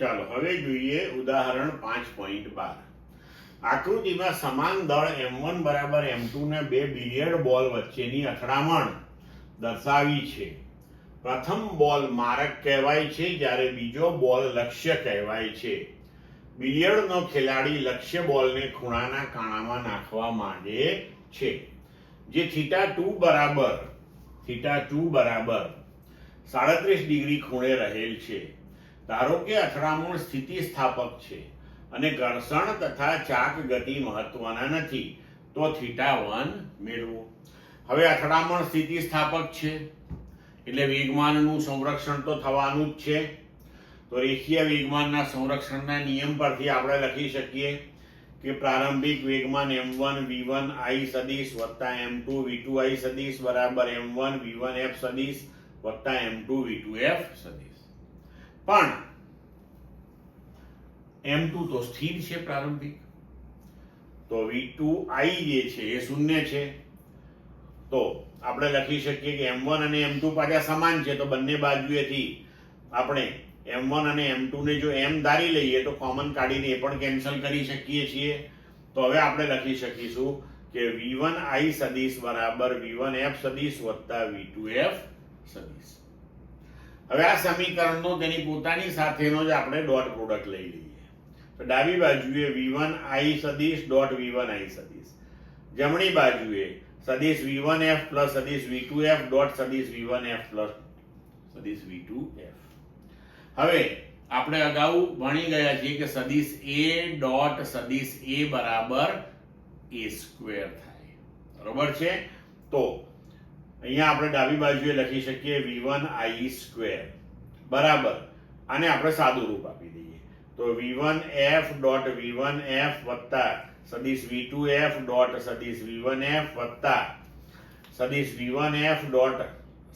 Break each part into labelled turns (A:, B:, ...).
A: ચાલો હવે જોઈએ ઉદાહરણ 5.12. આકૃતિમાં સમાન દળ m1 બરાબર m2 ને બે બિલિયર્ડ બોલ વચ્ચેની અથડામણ દર્શાવી છે. પ્રથમ બોલ મારક કહેવાય છે જ્યારે બીજો બોલ લક્ષ્ય કહેવાય છે. બિલિયર્ડનો ખેલાડી લક્ષ્ય બોલને ખૂણાના કાણામાં નાખવા માંગે છે જે θ2 બરાબર 37 ડિગ્રી ખૂણે રહેલ છે. ધારો કે અથડામણ સ્થિતિસ્થાપક છે અને ઘર્ષણ તથા ચાક ગતિ મહત્વના નથી, તો θ1 મેળવો. હવે અથડામણ સ્થિતિસ્થાપક છે એટલે વેગમાનનું સંરક્ષણ તો થવાનું જ છે. તો રેખીય વેગમાનના સંરક્ષણના નિયમ પરથી આપણે લખી શકીએ કે પ્રારંભિક વેગમાન m1 v1 i સદિશ વત્તા m2 v2 i સદિશ બરાબર m1 v1 f સદિશ વત્તા m2 v2 f સદિશ. પણ m2 તો સ્થિર છે પ્રારંભિક, તો v2 i જે છે એ શૂન્ય છે. તો આપણે લખી શકીએ કે m1 અને m2 પાછા સમાન છે, તો બંને બાજુએથી આપણે m1 અને m2 ને જો m ધારી લઈએ તો કોમન કાઢીને એ પણ કેન્સલ કરી શકીએ છીએ. તો હવે આપણે લખી શકીશું કે v1 i સદિશ બરાબર v1 f સદિશ વત્તા v2 f સદિશ. હવે આ સમીકરણનો તેની પોતાની સાથેનો જ આપણે ડોટ પ્રોડક્ટ લઈ લઈએ. તો ડાબી બાજુએ v1 i સદિશ ડોટ v1 i સદિશ, જમણી બાજુએ સદિશ v1 f પ્લસ સદિશ v2 f ડોટ સદિશ v1 f પ્લસ સદિશ v2 f. હવે આપણે અગાઉ ભણી ગયા છીએ કે સદિશ a ડોટ સદિશ a બરાબર a સ્ક્વેર થાય, બરોબર છે. તો અહીંયા આપણે ડાબી બાજુએ લખી શકીએ v1 i સ્ક્વેર બરાબર, આને આપણે સાદું રૂપ આપી દઈએ તો v1 f dot v1 f વત્તા સદિશ v2 f ડોટ સદિશ v1 f વત્તા સદિશ v1 f ડોટ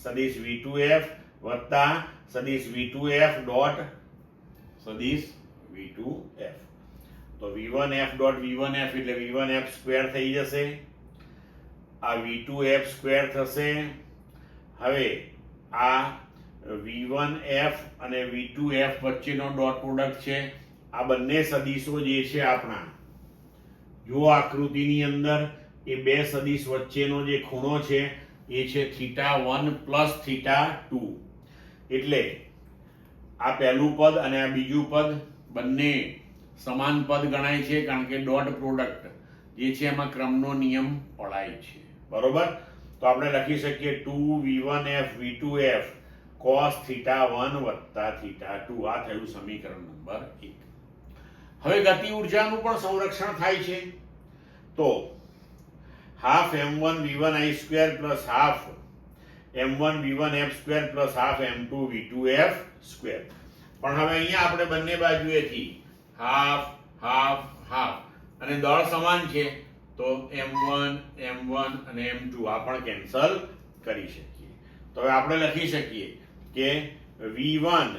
A: સદિશ v2 f વત્તા સદિશ v2 f ડોટ સદિશ v2 f. તો v1 f dot v1 f એટલે v1 f સ્ક્વેર થઈ જશે, આ v2 f સ્ક્વેર થશે. હવે આ v1 f અને v2 f વચ્ચેનો ડોટ પ્રોડક્ટ છે. આ બંને સદિશો જે છે આપણા, જો આકૃતિની અંદર એ બે સદિશ વચ્ચેનો જે ખૂણો છે એ છે θ1 પ્લસ θ2. એટલે આ પહેલું પદ અને આ બીજું પદ બંને સમાન પદ ગણાય છે, કારણ કે ડોટ પ્રોડક્ટ જે છે એમાં ક્રમનો નિયમ પડાય છે, બરોબર. તો આપણે લખી શકીએ 2v1f v2f cos θ1 વત્તા θ2. આ થયું સમીકરણ નંબર 1. હવે ગતિ ઉર્જાનું પણ સંરક્ષણ થાય છે. તો half m1 v1 i square plus half m1 v1 f square plus half m2 v2 f square. પણ હવે અહીંયા આપણે બંને બાજુએથી હાફ હાફ હાફ અને દળ સમાન છે, તો m1 m1 અને m2 આ પણ કેન્સલ કરી શકીએ. તો હવે આપણે લખી શકીએ કે v1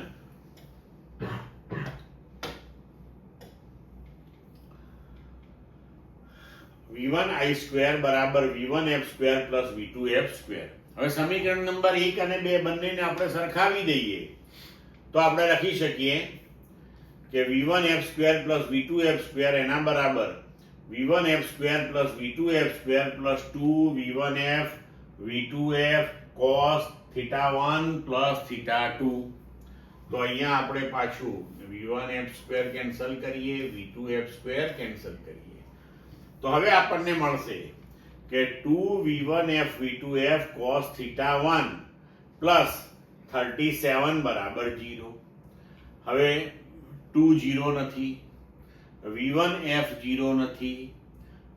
A: i સ્ક્વેર બરાબર v1 f square plus v2 f square. હવે સમીકરણ નંબર 1 અને 2 બંનેને આપણે સરખાવી દઈએ તો આપણે લખી શકીએ કે v1 f square plus v2 f square એના બરાબર v1 f square plus v2 f square plus 2v1 f v2 f cos θ1 plus θ2. તો અહીંયા આપણે પાછું v1 f સ્ક્વેર કેન્સલ કરીએ, v2 f સ્ક્વેર કેન્સલ કરીએ. તો હવે આપણને મળશે કે 2v1 f v2 f cos θ1 plus 37 બરાબર 0. હવે 2 0 નથી, v1 f 0 નથી,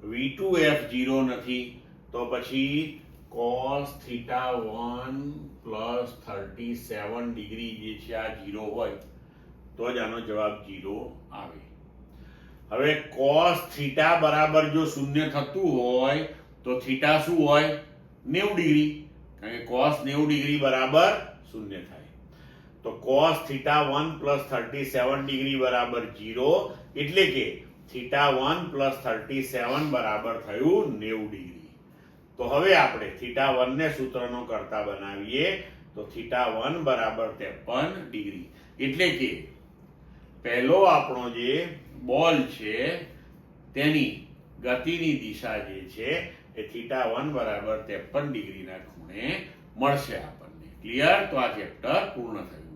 A: v2 f 0 નથી, તો પછી cos θ1 પ્લસ 37 ડિગ્રી જે છે આ 0 હોય તો જ આનો જવાબ 0 આવે. હવે cos θ બરાબર જો શૂન્ય થતું હોય તો થીટા શું હોય 90 ડિગ્રી, કારણ કે cos 90 ડિગ્રી બરાબર શૂન્ય થાય. તો cos θ1 પ્લસ 37 ડિગ્રી બરાબર 0, એટલે કે θ1 પ્લસ 37 બરાબર થયું 90 ડિગ્રી. તો હવે આપણે θ1 ને સૂત્રનો કરતા બનાવીએ તો θ1 બરાબર 53 ડિગ્રી, એટલે કે પહેલો આપણો જે બોલ છે તેની ગતિની દિશા જે છે એ θ1 બરાબર 53 ડિગ્રીના ખૂણે મળશે આપણને. ક્લિયર? તો આ ચેપ્ટર પૂર્ણ થયું.